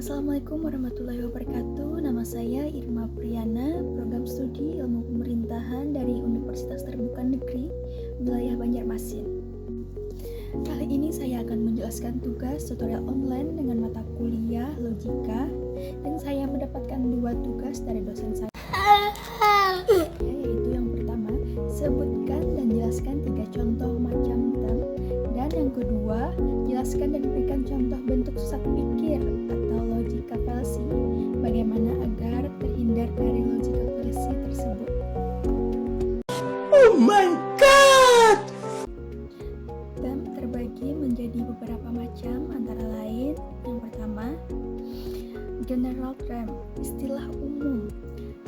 Assalamualaikum warahmatullahi wabarakatuh. Nama saya Irma Priyana, program studi Ilmu Pemerintahan dari Universitas Terbuka Negeri Wilayah Banjarmasin. Kali ini saya akan menjelaskan tugas tutorial online dengan mata kuliah logika, dan saya mendapatkan 2 tugas dari dosen saya, yaitu yang pertama, sebutkan dan jelaskan 3 contoh macam term, dan yang kedua, jelaskan dan berikan contoh bentuk susah pikir atau logical fallacy, bagaimana agar terhindar dari logical fallacy tersebut. Oh my god! Term terbagi menjadi beberapa macam, antara lain yang pertama, general term, istilah umum,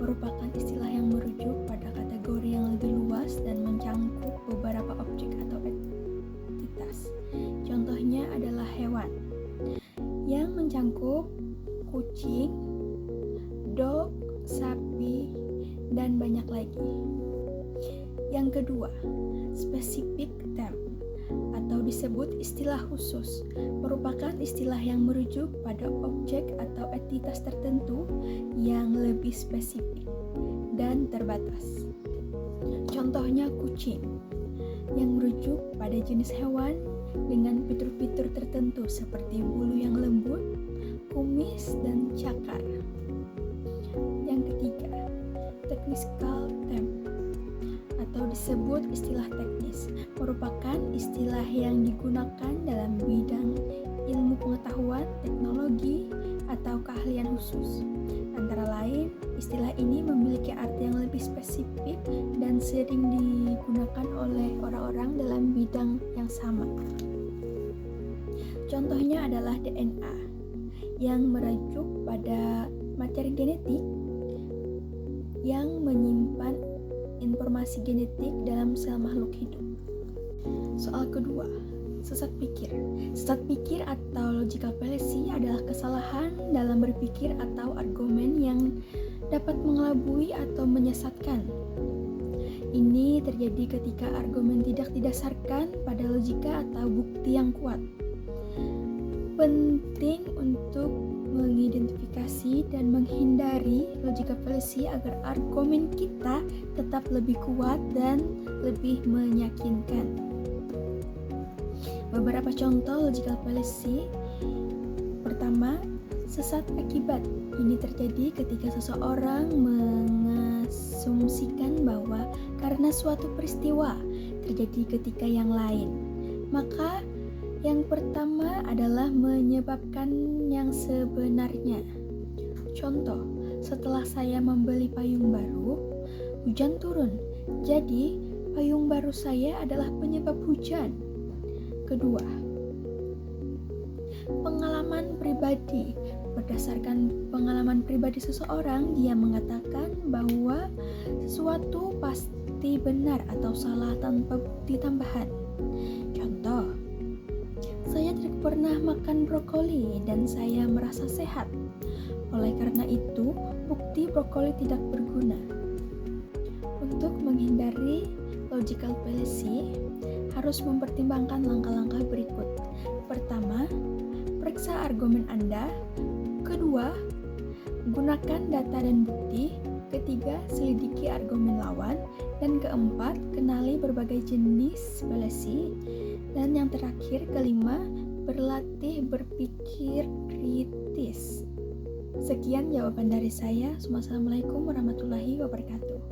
merupakan istilah yang merujuk pada kategori yang lebih luas dan mencangkup beberapa objek atau entitas. Contohnya adalah hewan, yang mencangkup kucing, dog, sapi, dan banyak lagi. Yang kedua, specific term, atau disebut istilah khusus, merupakan istilah yang merujuk pada objek atau entitas tertentu yang lebih spesifik dan terbatas. Contohnya kucing, yang merujuk pada jenis hewan dengan fitur-fitur tertentu seperti bulu yang lembut, kumis, dan cakar. Yang ketiga, technical term, atau disebut istilah teknis, merupakan istilah yang digunakan dalam bidang ilmu pengetahuan, teknologi, atau keahlian khusus. Antara lain, istilah ini memiliki arti yang lebih spesifik dan sering digunakan oleh orang-orang dalam bidang yang sama. Contohnya adalah DNA, yang merujuk pada materi genetik yang menyimpan informasi genetik dalam sel makhluk hidup. Soal kedua, sesat pikir. Sesat pikir atau logical fallacy adalah kesalahan dalam berpikir atau argumen yang dapat mengelabui atau menyesatkan. Ini terjadi ketika argumen tidak didasarkan pada logika atau bukti yang kuat. Penting untuk mengidentifikasi dan menghindari logical fallacy agar argumen kita tetap lebih kuat dan lebih meyakinkan. Beberapa contoh logical fallacy. Pertama, sesat akibat. Ini terjadi ketika seseorang mengasumsikan bahwa karena suatu peristiwa terjadi ketika yang lain, maka yang pertama adalah menyebabkan yang sebenarnya. Contoh, setelah saya membeli payung baru, hujan turun. Jadi, payung baru saya adalah penyebab hujan. Kedua, pengalaman pribadi. Berdasarkan pengalaman pribadi seseorang, dia mengatakan bahwa sesuatu pasti benar atau salah tanpa bukti tambahan. Contoh, saya tidak pernah makan brokoli dan saya merasa sehat. Oleh karena itu, bukti brokoli tidak berguna. Untuk menghindari logical fallacy, harus mempertimbangkan langkah-langkah berikut. Pertama, periksa argumen Anda. Kedua, gunakan data dan bukti. Ketiga, selidiki argumen lawan. Dan keempat, kenali berbagai jenis fallacy. Dan yang terakhir, kelima, berlatih berpikir kritis. Sekian jawaban dari saya. Wassalamualaikum warahmatullahi wabarakatuh.